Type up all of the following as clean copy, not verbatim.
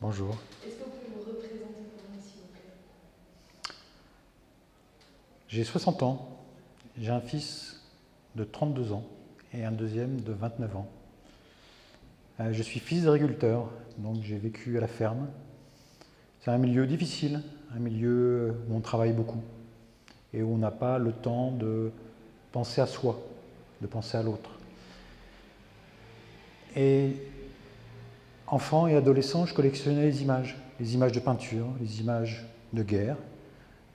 Bonjour. Est-ce que vous pouvez vous représenter pour nous, s'il vous plaît? J'ai 60 ans. J'ai un fils de 32 ans et un deuxième de 29 ans. Je suis fils d'agriculteur, donc j'ai vécu à la ferme. C'est un milieu difficile, un milieu où on travaille beaucoup et où on n'a pas le temps de penser à soi, de penser à l'autre. Et enfant et adolescent, je collectionnais les images de peinture, les images de guerre,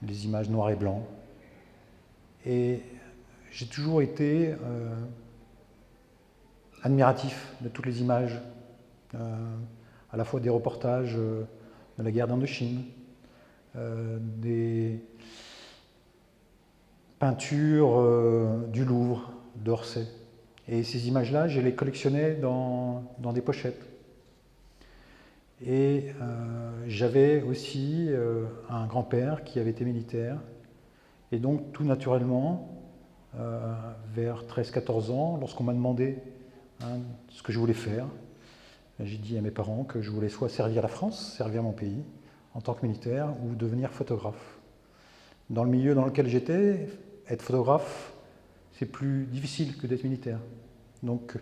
les images noires et blancs. Et j'ai toujours été admiratif de toutes les images, à la fois des reportages de la guerre d'Indochine, des peintures du Louvre, d'Orsay. Et ces images-là, je les collectionnais dans des pochettes. Et j'avais aussi un grand-père qui avait été militaire. Et donc, tout naturellement, vers 13-14 ans, lorsqu'on m'a demandé ce que je voulais faire, j'ai dit à mes parents que je voulais soit servir la France, servir mon pays, en tant que militaire, ou devenir photographe. Dans le milieu dans lequel j'étais, être photographe, c'est plus difficile que d'être militaire. Donc,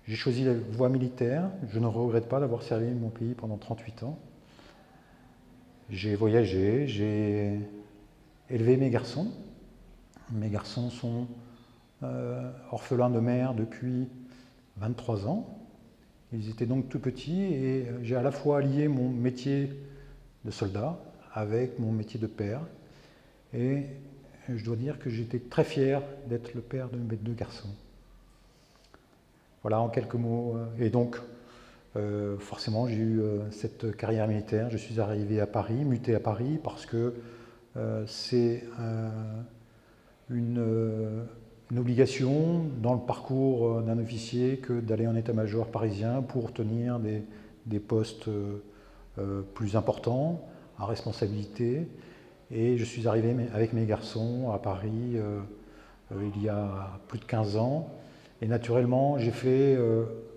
j'ai choisi la voie militaire. Je ne regrette pas d'avoir servi mon pays pendant 38 ans. J'ai voyagé, j'ai élevé mes garçons. Mes garçons sont orphelins de mère depuis 23 ans. Ils étaient donc tout petits et j'ai à la fois allié mon métier de soldat avec mon métier de père. Et je dois dire que j'étais très fier d'être le père de mes deux garçons. Voilà en quelques mots. Et donc, forcément, j'ai eu cette carrière militaire. Je suis arrivé à Paris, muté à Paris, parce que c'est une obligation dans le parcours d'un officier que d'aller en état-major parisien pour tenir des postes plus importants, à responsabilité. Et je suis arrivé avec mes garçons à Paris il y a plus de 15 ans. Et naturellement, j'ai fait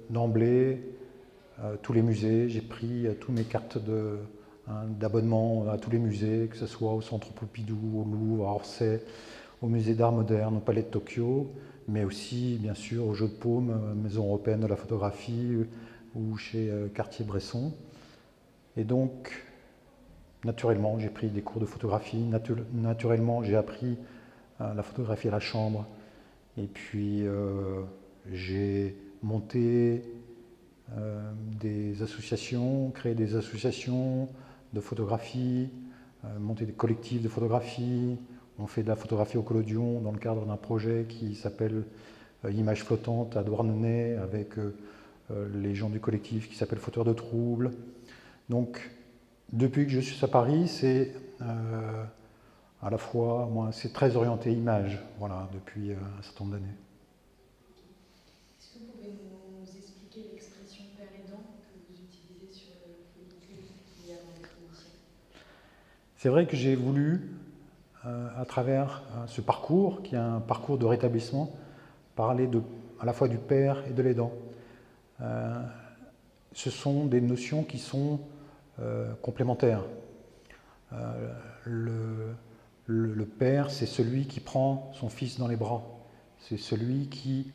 d'emblée tous les musées. J'ai pris tous mes cartes d'abonnement à tous les musées, que ce soit au Centre Pompidou, au Louvre, à Orsay, au Musée d'Art Moderne, au Palais de Tokyo, mais aussi, bien sûr, au Jeu de Paume, Maison Européenne de la Photographie, ou chez Cartier-Bresson. Et donc, naturellement, j'ai pris des cours de photographie. Naturellement, j'ai appris la photographie à la chambre. Et puis, j'ai monté des associations, créé des associations de photographie, monté des collectifs de photographie. On fait de la photographie au collodion dans le cadre d'un projet qui s'appelle Images flottantes à Douarnenez avec les gens du collectif qui s'appelle Fauteurs de troubles. Donc, depuis que je suis à Paris, c'est à la fois, moi, c'est très orienté image, voilà, depuis un certain nombre d'années. Est-ce que vous pouvez nous expliquer l'expression père aidant que vous utilisez sur le follicule qu'il y a dans votre émission? C'est vrai que j'ai voulu, à travers ce parcours, qui est un parcours de rétablissement, parler à la fois du père et de l'aidant. Ce sont des notions qui sont complémentaires. Le père, c'est celui qui prend son fils dans les bras. C'est celui qui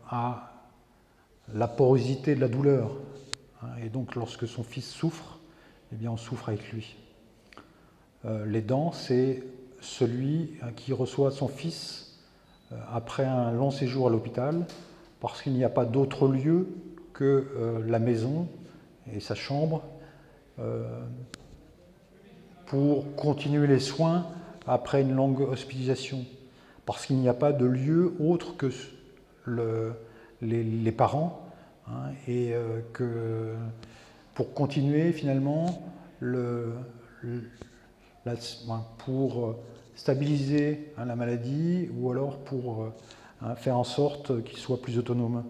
a la porosité de la douleur. Et donc, lorsque son fils souffre, eh bien, on souffre avec lui. L'aidant, c'est celui qui reçoit son fils après un long séjour à l'hôpital, parce qu'il n'y a pas d'autre lieu que la maison et sa chambre pour continuer les soins après une longue hospitalisation. Parce qu'il n'y a pas de lieu autre que les parents, et que pour continuer finalement pour stabiliser la maladie ou alors pour faire en sorte qu'il soit plus autonome.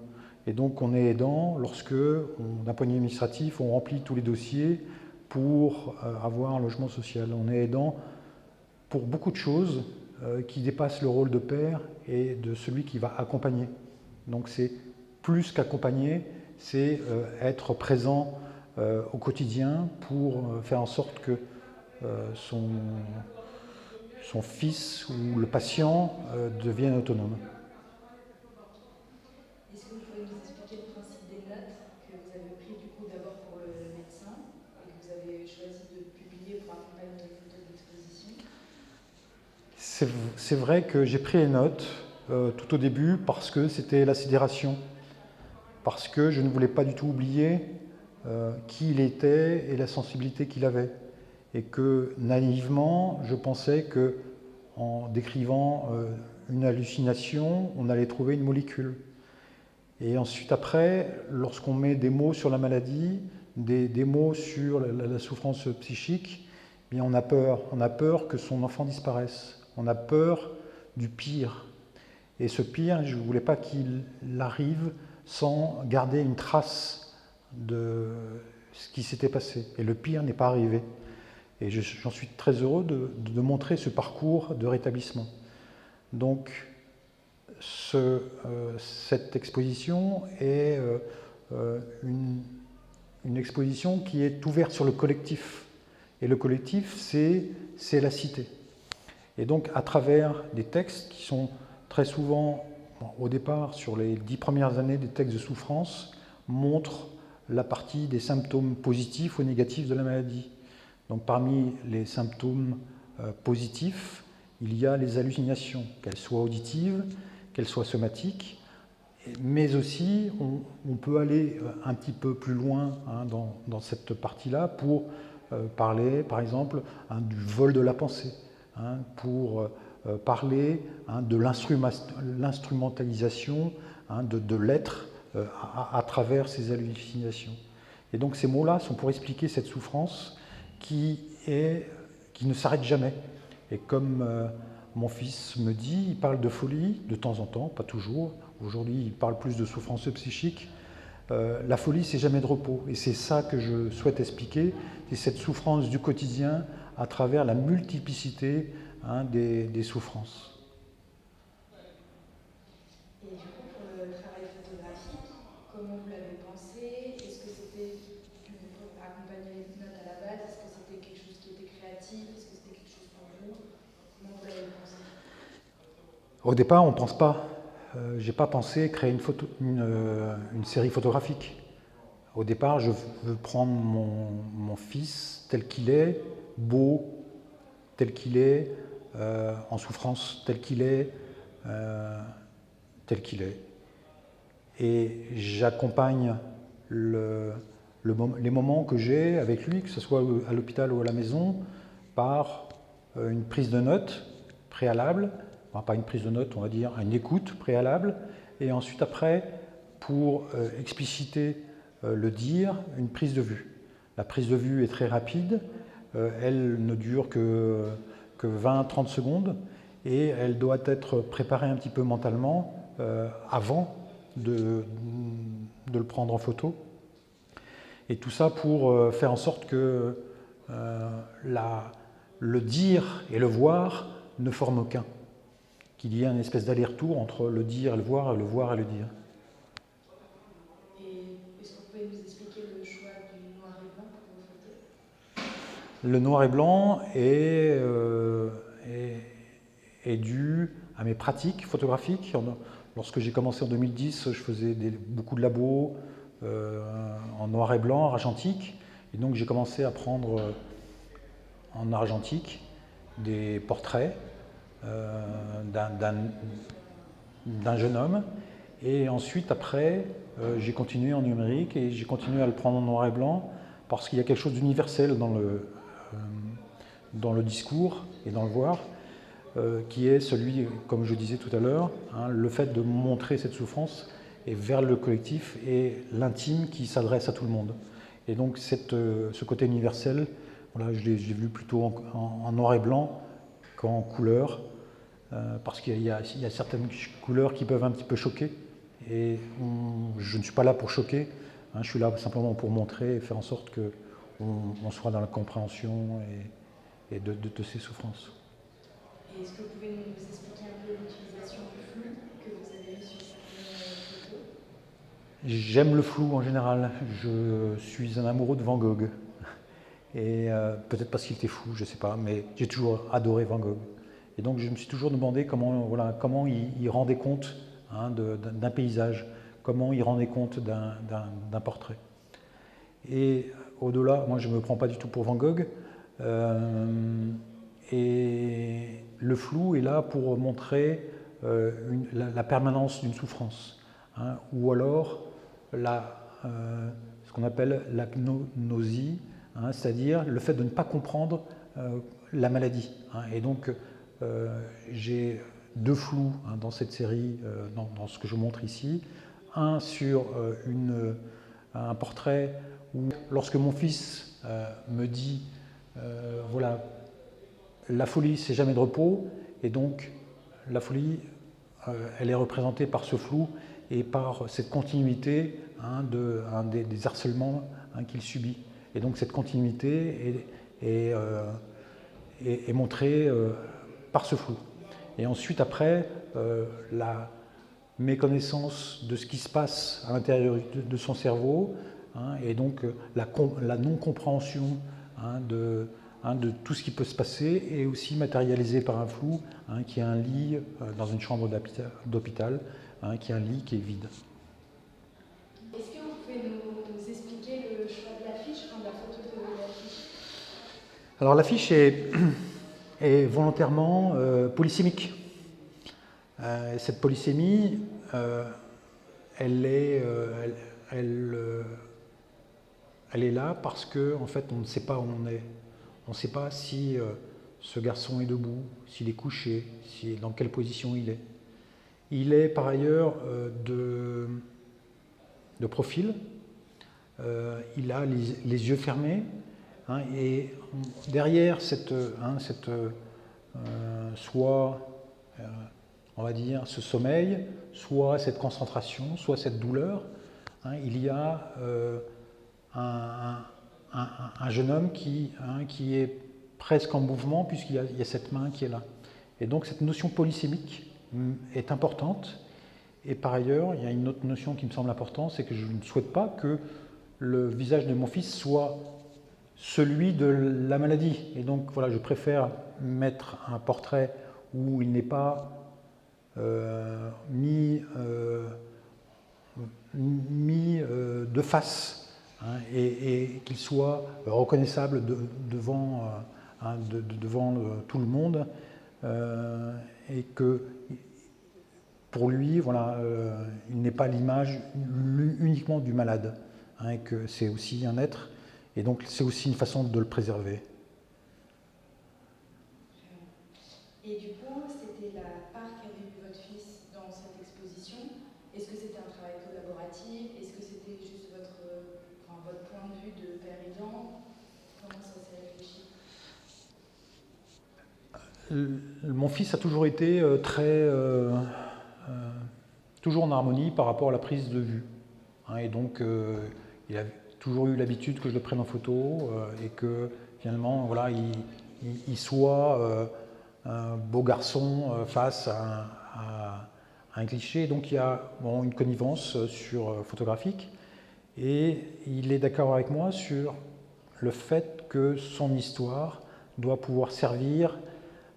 Et donc on est aidant lorsque, d'un point de vue administratif, on remplit tous les dossiers pour avoir un logement social. On est aidant pour beaucoup de choses qui dépassent le rôle de père et de celui qui va accompagner. Donc c'est plus qu'accompagner, c'est être présent au quotidien pour faire en sorte que son fils ou le patient devienne autonome. Est-ce que vous pouvez nous expliquer le principe des notes que vous avez pris du coup d'abord pour le médecin et que vous avez choisi de publier pour accompagner les photos d'exposition? C'est vrai que j'ai pris les notes tout au début parce que c'était la sidération, parce que je ne voulais pas du tout oublier qui il était et la sensibilité qu'il avait. Et que naïvement, je pensais que en décrivant une hallucination, on allait trouver une molécule. Et ensuite après, lorsqu'on met des mots sur la maladie, des mots sur la souffrance psychique, eh bien on a peur que son enfant disparaisse. On a peur du pire. Et ce pire, je ne voulais pas qu'il arrive sans garder une trace de ce qui s'était passé. Et le pire n'est pas arrivé. Et j'en suis très heureux de montrer ce parcours de rétablissement. Donc, cette exposition est une exposition qui est ouverte sur le collectif. Et le collectif, c'est la cité. Et donc, à travers des textes qui sont très souvent, au départ, sur les 10 premières années, des textes de souffrance, montrent la partie des symptômes positifs ou négatifs de la maladie. Donc, parmi les symptômes positifs, il y a les hallucinations, qu'elles soient auditives, qu'elles soient somatiques, mais aussi on peut aller un petit peu plus loin dans cette partie-là pour parler, par exemple, du vol de la pensée, pour parler de l'instrumentalisation de l'être à travers ces hallucinations. Et donc ces mots-là sont pour expliquer cette souffrance qui ne s'arrête jamais. Et comme mon fils me dit, il parle de folie de temps en temps, pas toujours. Aujourd'hui, il parle plus de souffrance psychique. La folie, c'est jamais de repos. Et c'est ça que je souhaite expliquer, c'est cette souffrance du quotidien à travers la multiplicité des souffrances. Et du coup, pour le travail photographique, comment vous l'avez pensé? Est-ce que c'était pour accompagner les notes à la base? Est-ce que c'était quelque chose qui était créatif? Est-ce que c'était quelque chose pour vous? Comment vous l'avez pensé? Au départ, on ne pense pas. J'ai pas pensé créer une série photographique. Au départ, je veux prendre mon fils tel qu'il est, beau, tel qu'il est, en souffrance, tel qu'il est, tel qu'il est. Et j'accompagne les moments que j'ai avec lui, que ce soit à l'hôpital ou à la maison, par une prise de notes préalable, enfin, pas une prise de notes, on va dire une écoute préalable, et ensuite après, pour expliciter le dire, une prise de vue. La prise de vue est très rapide, elle ne dure que 20-30 secondes, et elle doit être préparée un petit peu mentalement avant de le prendre en photo. Et tout ça pour faire en sorte que le dire et le voir ne forment qu'un. Qu'il y ait une espèce d'aller-retour entre le dire et le voir et le dire. Et est-ce que vous pouvez nous expliquer le choix du noir et blanc pour vos photos? Le noir et blanc est dû à mes pratiques photographiques. Lorsque j'ai commencé en 2010, je faisais beaucoup de labos en noir et blanc, argentique. Et donc j'ai commencé à prendre en argentique des portraits d'un jeune homme. Et ensuite, après, j'ai continué en numérique et j'ai continué à le prendre en noir et blanc parce qu'il y a quelque chose d'universel dans le discours et dans le voir, qui est celui, comme je disais tout à l'heure, le fait de montrer cette souffrance et vers le collectif et l'intime qui s'adresse à tout le monde. Et donc ce côté universel, voilà, je l'ai vu plutôt en noir et blanc qu'en couleur, parce qu'il y a certaines couleurs qui peuvent un petit peu choquer. Et je ne suis pas là pour choquer, je suis là simplement pour montrer et faire en sorte qu'on soit dans la compréhension et de ces souffrances. Et est-ce que vous pouvez nous expliquer un peu l'utilisation du flou que vous avez eu sur certaines photos? J'aime le flou en général. Je suis un amoureux de Van Gogh. Et peut-être parce qu'il était fou, je ne sais pas, mais j'ai toujours adoré Van Gogh. Et donc je me suis toujours demandé comment il rendait compte d'un paysage, comment il rendait compte d'un portrait. Et au-delà, moi je ne me prends pas du tout pour Van Gogh, et le flou est là pour montrer la permanence d'une souffrance, ou alors ce qu'on appelle l'agnosie, c'est-à-dire le fait de ne pas comprendre la maladie. Et donc j'ai deux flous dans cette série, dans ce que je montre ici. Un sur un portrait où, lorsque mon fils me dit voilà, la folie c'est jamais de repos, et donc la folie elle est représentée par ce flou et par cette continuité des harcèlements qu'il subit. Et donc cette continuité est montrée par ce flou. Et ensuite, après, la méconnaissance de ce qui se passe à l'intérieur de son cerveau, et donc la non-compréhension de tout ce qui peut se passer, est aussi matérialisée par un flou, qui est un lit dans une chambre d'hôpital, qui est un lit qui est vide. Est-ce que vous pouvez nous expliquer le choix de l'affiche, de la photo de l'affiche? Alors l'affiche est volontairement polysémique. Cette polysémie, elle est là parce que, en fait, on ne sait pas où on est. On ne sait pas si ce garçon est debout, s'il est couché, dans quelle position il est. Il est par ailleurs de profil. Il a les yeux fermés, et derrière soit on va dire ce sommeil, soit cette concentration, soit cette douleur, il y a un jeune homme qui est presque en mouvement, puisqu'il y a cette main qui est là. Et donc cette notion polysémique est importante. Et par ailleurs, il y a une autre notion qui me semble importante, c'est que je ne souhaite pas que le visage de mon fils soit celui de la maladie. Et donc voilà, je préfère mettre un portrait où il n'est pas mis de face, et qu'il soit reconnaissable devant tout le monde, et que pour lui, voilà, il n'est pas l'image uniquement du malade, et que c'est aussi un être, et donc c'est aussi une façon de le préserver. Et du coup, c'était la part qu'avait eu votre fils dans cette exposition. Est-ce que c'était un travail collaboratif? Est-ce que c'était juste votre point de vue de père aidant? Comment ça s'est réfléchi? Mon fils a toujours été toujours en harmonie par rapport à la prise de vue. Et donc, il a toujours eu l'habitude que je le prenne en photo, et que finalement, voilà, il soit un beau garçon face à un cliché. Donc, il y a une connivence photographique, et il est d'accord avec moi sur le fait que son histoire doit pouvoir servir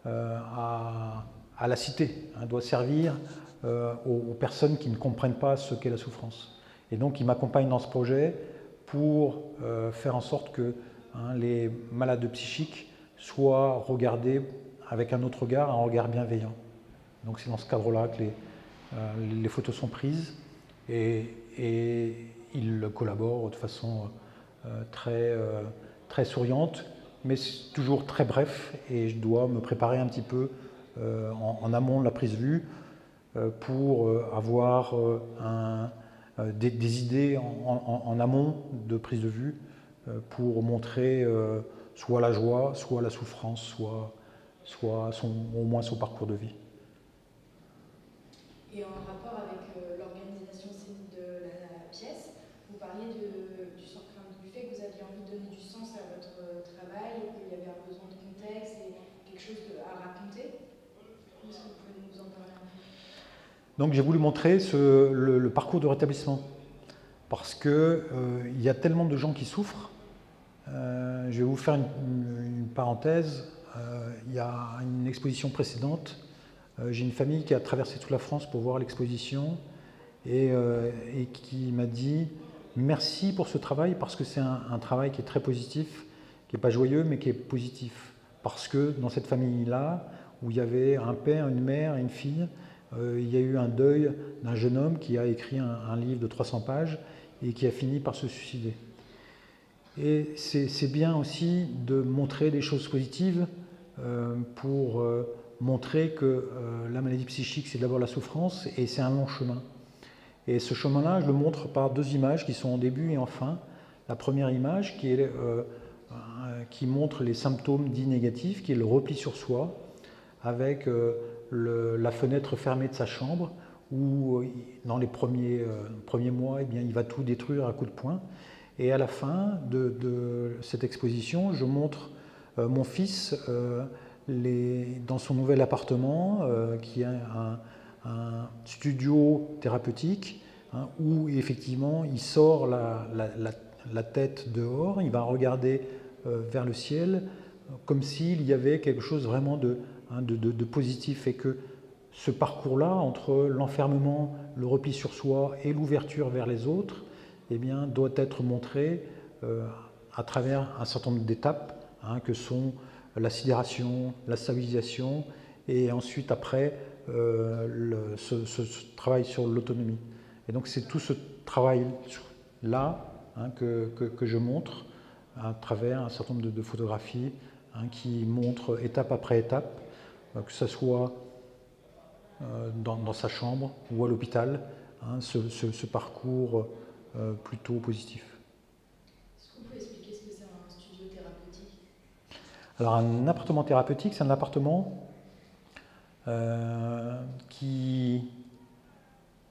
à la cité, doit servir aux personnes qui ne comprennent pas ce qu'est la souffrance. Et donc il m'accompagne dans ce projet pour faire en sorte que les malades psychiques soient regardés avec un autre regard, un regard bienveillant. Donc c'est dans ce cadre-là que les photos sont prises, et il collabore de façon très souriante, mais toujours très bref, et je dois me préparer un petit peu en amont de la prise de vue pour avoir des idées en amont de prise de vue pour montrer soit la joie, soit la souffrance, soit au moins son parcours de vie. Et en rapport avec l'organisation scénique de la pièce, vous parliez du fait que vous aviez envie de donner du sens à votre travail, et qu'il y avait un besoin de contexte et quelque chose à raconter. Est-ce que vous pouvez nous en parler un peu? Donc j'ai voulu montrer le parcours de rétablissement. parce qu'il y a tellement de gens qui souffrent. Je vais vous faire une parenthèse. Il y a une exposition précédente. J'ai une famille qui a traversé toute la France pour voir l'exposition et qui m'a dit merci pour ce travail parce que c'est un travail qui est très positif, qui n'est pas joyeux mais qui est positif. Parce que dans cette famille-là, où il y avait un père, une mère et une fille, il y a eu un deuil d'un jeune homme qui a écrit un livre de 300 pages et qui a fini par se suicider. Et c'est bien aussi de montrer des choses positives pour montrer que la maladie psychique, c'est d'abord la souffrance et c'est un long chemin. Et ce chemin-là, je le montre par deux images qui sont en début et en fin. La première image qui montre les symptômes dits négatifs, qui est le repli sur soi, avec la fenêtre fermée de sa chambre, où dans les premiers mois, eh bien, il va tout détruire à coups de poing. Et à la fin de cette exposition, je montre mon fils dans son nouvel appartement, qui est un studio thérapeutique, hein, où effectivement il sort la tête dehors, il va regarder vers le ciel, comme s'il y avait quelque chose vraiment de positif, et que ce parcours-là, entre l'enfermement, le repli sur soi et l'ouverture vers les autres, eh bien, doit être montré à travers un certain nombre d'étapes, hein, que sont la sidération, la stabilisation, et ensuite après ce travail sur l'autonomie. Et donc c'est tout ce travail-là, hein, que je montre à travers un certain nombre de photographies, hein, qui montrent étape après étape, que ce soit dans sa chambre ou à l'hôpital, hein, ce parcours plutôt positif. Est-ce que vous pouvez expliquer ce que c'est un studio thérapeutique? Alors un appartement thérapeutique, c'est un appartement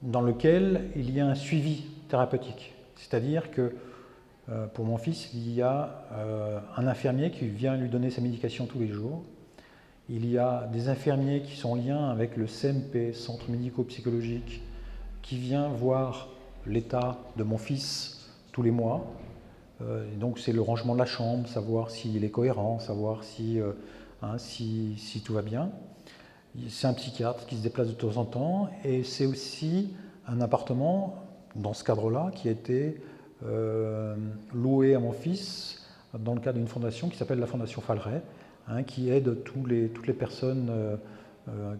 dans lequel il y a un suivi thérapeutique. C'est-à-dire que pour mon fils, il y a un infirmier qui vient lui donner sa médication tous les jours. Il y a des infirmiers qui sont en lien avec le CMP, Centre médico-psychologique, qui vient voir l'état de mon fils tous les mois. Et donc c'est le rangement de la chambre, savoir s'il est cohérent, savoir si tout va bien. C'est un psychiatre qui se déplace de temps en temps, et c'est aussi un appartement, dans ce cadre-là, qui a été loué à mon fils dans le cadre d'une fondation qui s'appelle la Fondation Falleret, hein, qui aide toutes les personnes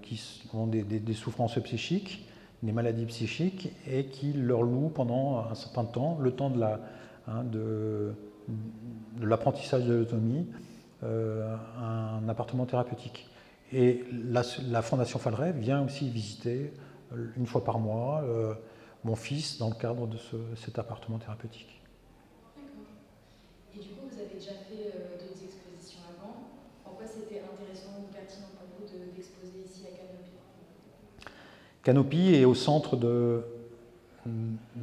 qui ont des souffrances psychiques, des maladies psychiques, et qui leur loue pendant un certain temps, le temps de l'apprentissage de l'autonomie, un appartement thérapeutique. Et la Fondation Falleret vient aussi visiter une fois par mois mon fils dans le cadre de cet appartement thérapeutique. D'accord. Et du coup, vous avez déjà fait d'autres expositions avant. En quoi c'était intéressant ou pertinent pour vous d'exposer ici à Canopy? Canopy est au centre de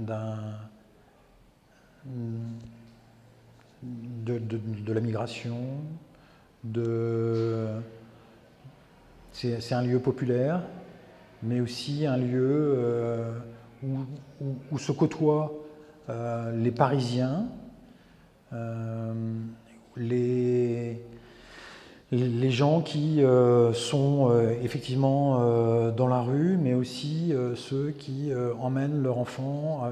la migration. C'est un lieu populaire, mais aussi un lieu où se côtoient les Parisiens, les gens qui sont effectivement dans la rue, mais aussi ceux qui emmènent leurs enfants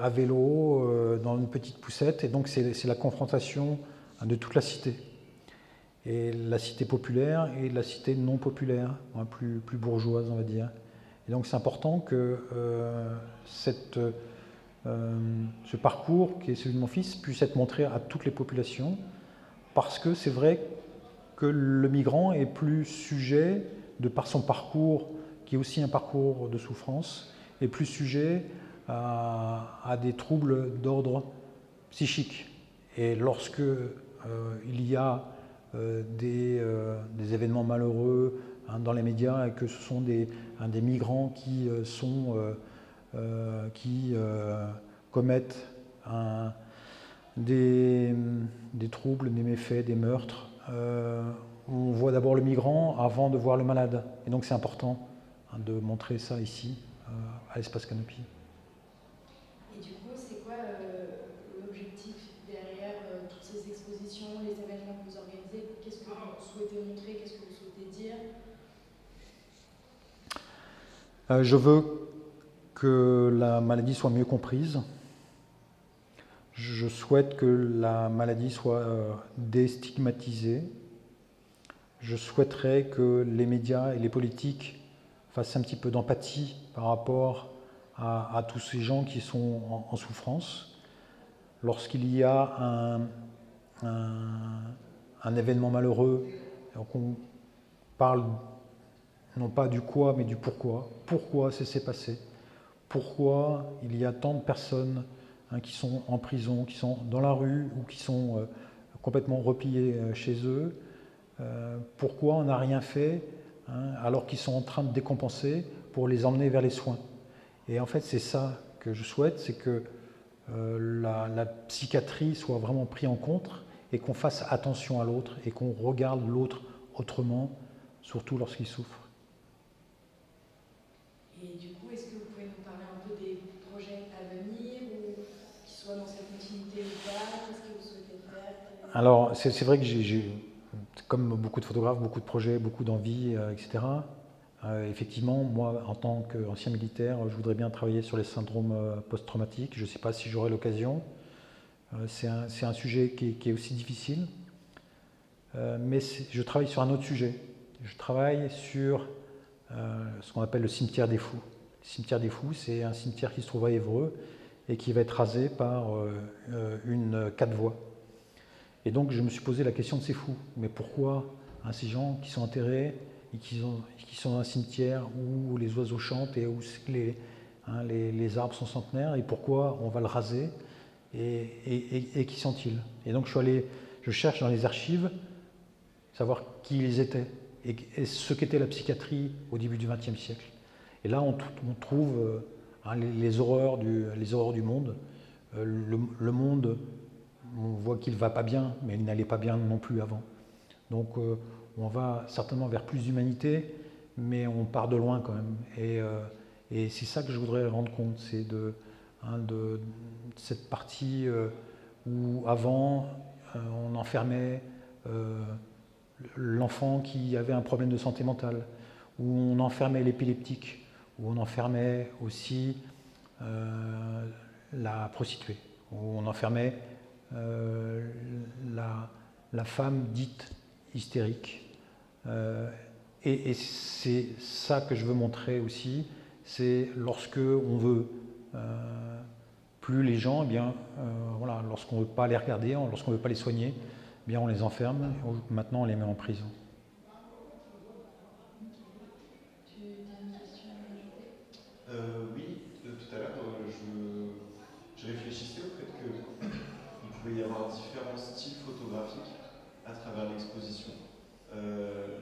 à vélo dans une petite poussette. Et donc c'est la confrontation de toute la cité. Et la cité populaire et la cité non populaire, plus bourgeoise, on va dire. Et donc c'est important que ce parcours, qui est celui de mon fils, puisse être montré à toutes les populations, parce que c'est vrai que le migrant est plus sujet, de par son parcours, qui est aussi un parcours de souffrance, est plus sujet à des troubles d'ordre psychique. Et lorsque il y a des événements malheureux, hein, dans les médias, et que ce sont des migrants qui commettent des troubles, des méfaits, des meurtres, on voit d'abord le migrant avant de voir le malade. Et donc c'est important, hein, de montrer ça ici, à l'espace Canopy. Et du coup, expositions, les événements que vous organisez, qu'est-ce que vous souhaitez montrer, qu'est-ce que vous souhaitez dire? Je veux que la maladie soit mieux comprise. Je souhaite que la maladie soit déstigmatisée. Je souhaiterais que les médias et les politiques fassent un petit peu d'empathie par rapport à tous ces gens qui sont en souffrance. Lorsqu'il y a un événement malheureux, on parle non pas du quoi, mais du pourquoi. Pourquoi ça s'est passé? Pourquoi il y a tant de personnes qui sont en prison, qui sont dans la rue ou qui sont complètement repliées chez eux? Pourquoi on n'a rien fait alors qu'ils sont en train de décompenser pour les emmener vers les soins? Et en fait, c'est ça que je souhaite, c'est que la psychiatrie soit vraiment prise en compte et qu'on fasse attention à l'autre et qu'on regarde l'autre autrement, surtout lorsqu'il souffre. Et du coup, est-ce que vous pouvez nous parler un peu des projets à venir, ou qui soient dans cette continuité ou pas? Qu'est-ce que vous souhaitez faire? Alors, c'est vrai que j'ai, comme beaucoup de photographes, beaucoup de projets, beaucoup d'envies, etc. Effectivement, moi, en tant qu'ancien militaire, je voudrais bien travailler sur les syndromes post-traumatiques. Je ne sais pas si j'aurai l'occasion. C'est un sujet qui est aussi difficile. Mais je travaille sur un autre sujet. Je travaille sur ce qu'on appelle le cimetière des fous. Le cimetière des fous, c'est un cimetière qui se trouve à Évreux et qui va être rasé par une 4 voies. Et donc je me suis posé la question de ces fous. Mais pourquoi ces gens qui sont enterrés et qui sont dans un cimetière où les oiseaux chantent et où les arbres sont centenaires, et pourquoi on va le raser, et qui sont-ils? Et donc je cherche dans les archives savoir qui ils étaient et ce qu'était la psychiatrie au début du XXe siècle. Et là on trouve les horreurs du monde. Le monde, on voit qu'il ne va pas bien, mais il n'allait pas bien non plus avant. Donc on va certainement vers plus d'humanité, mais on part de loin quand même. Et c'est ça que je voudrais rendre compte, c'est de cette partie où avant on enfermait l'enfant qui avait un problème de santé mentale, où on enfermait l'épileptique, où on enfermait aussi la prostituée, où on enfermait la femme dite hystérique. Et c'est ça que je veux montrer aussi, c'est lorsque on veut plus les gens, eh bien, voilà, lorsqu'on ne veut pas les regarder, lorsqu'on ne veut pas les soigner, eh bien, on les enferme, maintenant on les met en prison. Oui, tout à l'heure, je réfléchissais au fait qu'il pouvait y avoir différents styles photographiques à travers l'exposition.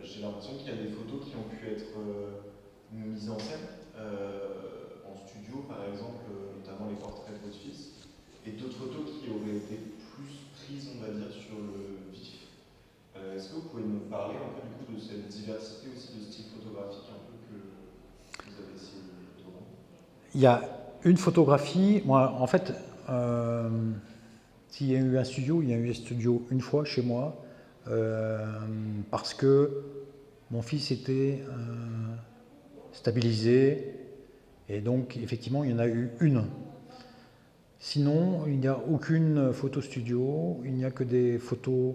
J'ai l'impression qu'il y a des photos qui ont pu être mises en scène, en studio par exemple, notamment les portraits de votre fils, et d'autres photos qui auraient été plus prises, on va dire, sur le vif. Est-ce que vous pouvez nous parler un peu du coup de cette diversité aussi de styles photographiques un peu que vous avez essayé de rendre? Il y a une photographie, moi en fait, s'il y a eu un studio, il y a eu un studio une fois chez moi, parce que mon fils était stabilisé, et donc effectivement il y en a eu une. Sinon, il n'y a aucune photo studio, il n'y a que des photos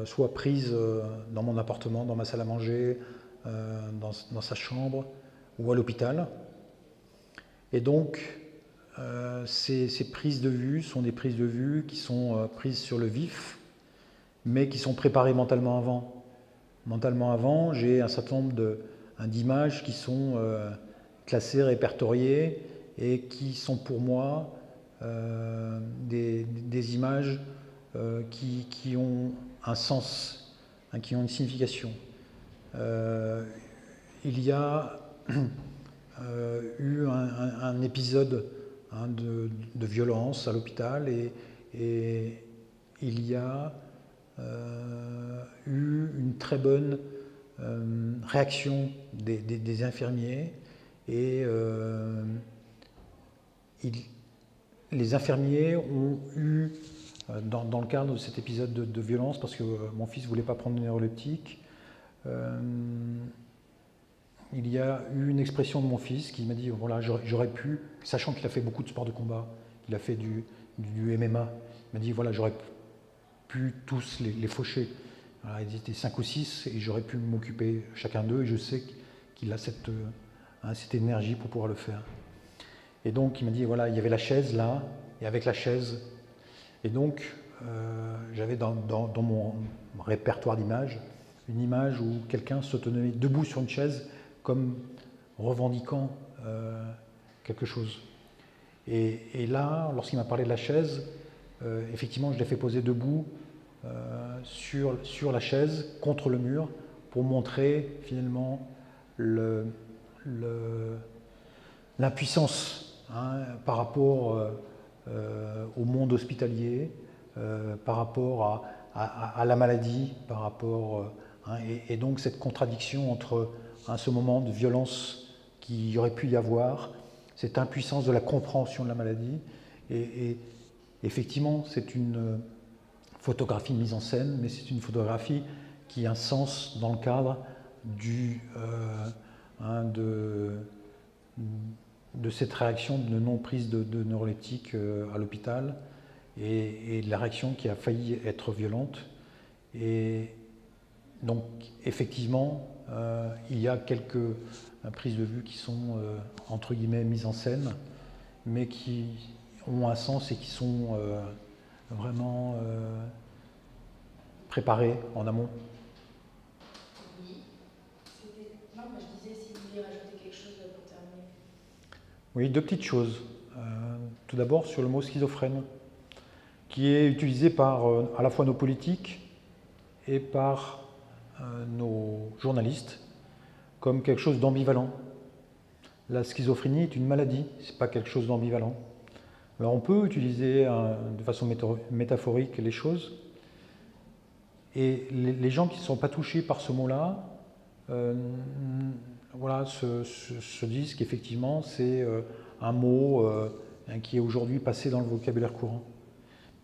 soit prises dans mon appartement, dans ma salle à manger, dans sa chambre ou à l'hôpital. Et donc, ces prises de vue sont des prises de vue qui sont prises sur le vif, mais qui sont préparées mentalement avant. Mentalement avant, j'ai un certain nombre d'images qui sont classées, répertoriées, et qui sont pour moi des images qui ont un sens, qui ont une signification. Il y a eu un épisode de violence à l'hôpital, et il y a eu une très bonne réaction des infirmiers, et les infirmiers ont eu dans le cadre de cet épisode de violence, parce que mon fils ne voulait pas prendre de neuroleptique, il y a eu une expression de mon fils qui m'a dit, voilà, j'aurais pu, sachant qu'il a fait beaucoup de sports de combat, il a fait du MMA, il m'a dit, voilà, j'aurais pu tous les faucher. Voilà, ils étaient 5 ou 6 et j'aurais pu m'occuper chacun d'eux, et je sais qu'il a cette énergie pour pouvoir le faire. Et donc il m'a dit, voilà, il y avait la chaise là, et avec la chaise, et donc j'avais dans mon répertoire d'images une image où quelqu'un se tenait debout sur une chaise comme revendiquant quelque chose. Et là, lorsqu'il m'a parlé de la chaise, effectivement je l'ai fait poser debout sur la chaise, contre le mur, pour montrer finalement l'impuissance par rapport au monde hospitalier, par rapport à la maladie, par rapport, et donc cette contradiction entre ce moment de violence qu'il y aurait pu y avoir, cette impuissance de la compréhension de la maladie, et effectivement c'est une photographie mise en scène, mais c'est une photographie qui a un sens dans le cadre de cette réaction de non-prise de neuroleptique à l'hôpital, et de la réaction qui a failli être violente. Et donc effectivement, il y a quelques prises de vue qui sont entre guillemets mises en scène, mais qui ont un sens et qui sont vraiment préparées en amont. Oui. Non, moi je disais si vous vouliez rajouter quelque chose pour terminer. Oui, 2 petites choses. Tout d'abord sur le mot schizophrène, qui est utilisé par à la fois nos politiques et par nos journalistes comme quelque chose d'ambivalent. La schizophrénie est une maladie, ce n'est pas quelque chose d'ambivalent. Alors on peut utiliser de façon métaphorique les choses, et les gens qui ne sont pas touchés par ce mot-là voilà, se disent qu'effectivement c'est un mot qui est aujourd'hui passé dans le vocabulaire courant.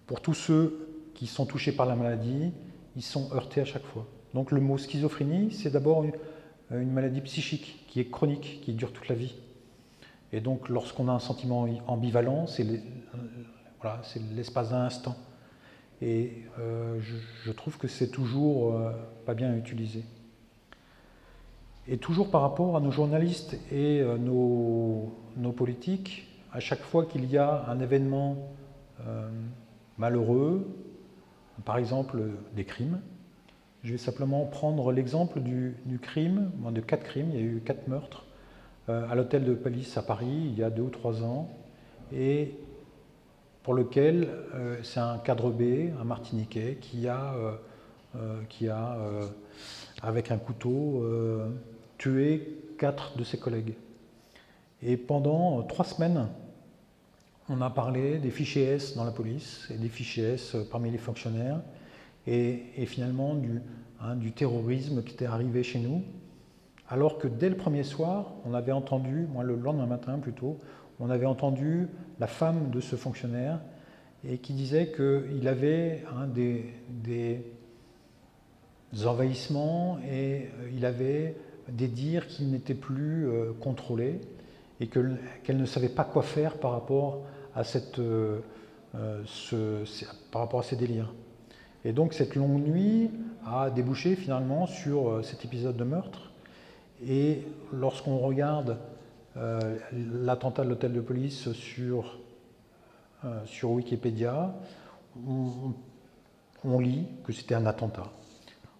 Pour tous ceux qui sont touchés par la maladie, ils sont heurtés à chaque fois. Donc le mot schizophrénie, c'est d'abord une maladie psychique qui est chronique, qui dure toute la vie. Et donc lorsqu'on a un sentiment ambivalent, c'est l'espace d'un instant. Et je trouve que c'est toujours pas bien utilisé. Et toujours par rapport à nos journalistes et nos politiques, à chaque fois qu'il y a un événement malheureux, par exemple des crimes, je vais simplement prendre l'exemple du crime, de 4 crimes, il y a eu 4 meurtres à l'hôtel de police à Paris il y a 2 ou 3 ans, et pour lequel c'est un cadre B, un Martiniquais, qui a avec un couteau, tué 4 de ses collègues. Et pendant 3 semaines, on a parlé des fichiers S dans la police et des fichiers S parmi les fonctionnaires, et finalement du terrorisme qui était arrivé chez nous, alors que dès le premier soir, on avait entendu, moi le lendemain matin plutôt, on avait entendu la femme de ce fonctionnaire et qui disait qu'il avait des envahissements, et il avait des dires qui n'étaient plus contrôlés, et qu'elle ne savait pas quoi faire par rapport à par rapport à ces délires. Et donc cette longue nuit a débouché finalement sur cet épisode de meurtre. Et lorsqu'on regarde l'attentat de l'hôtel de police sur Wikipédia, on lit que c'était un attentat.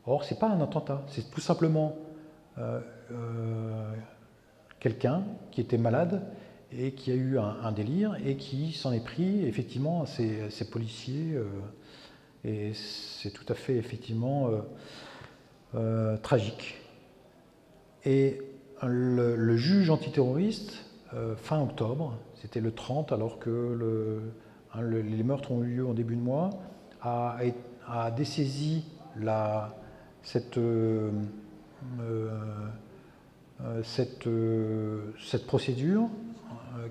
Or, ce n'est pas un attentat, c'est tout simplement quelqu'un qui était malade et qui a eu un délire et qui s'en est pris effectivement à ces policiers. Et c'est tout à fait effectivement tragique. Et le juge antiterroriste, fin octobre, c'était le 30, alors que les meurtres ont eu lieu en début de mois, a dessaisi cette procédure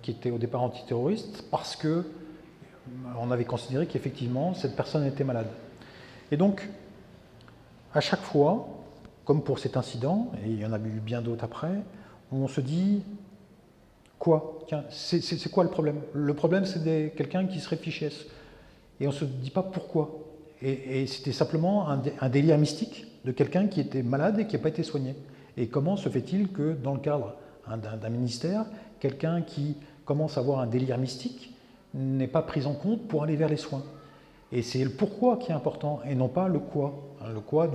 qui était au départ antiterroriste, parce que on avait considéré qu'effectivement, cette personne était malade. Et donc, à chaque fois, comme pour cet incident, et il y en a eu bien d'autres après, on se dit, quoi? Tiens, c'est quoi le problème? Le problème, c'est quelqu'un qui serait fiché S. Et on ne se dit pas pourquoi. Et c'était simplement un délire mystique de quelqu'un qui était malade et qui n'a pas été soigné. Et comment se fait-il que dans le cadre d'un ministère, quelqu'un qui commence à avoir un délire mystique n'est pas pris en compte pour aller vers les soins? Et c'est le pourquoi qui est important et non pas le quoi. Le quoi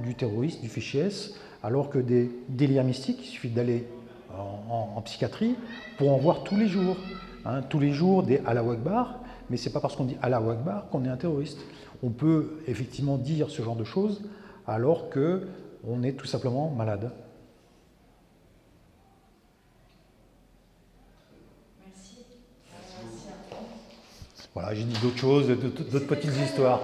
du terroriste, du fichier S, alors que des délires mystiques, il suffit d'aller en psychiatrie pour en voir tous les jours. Tous les jours des Allahu Akbar, mais ce n'est pas parce qu'on dit Allahu Akbar qu'on est un terroriste. On peut effectivement dire ce genre de choses alors qu'on est tout simplement malade. Merci. Voilà, j'ai dit d'autres choses, d'autres petites histoires.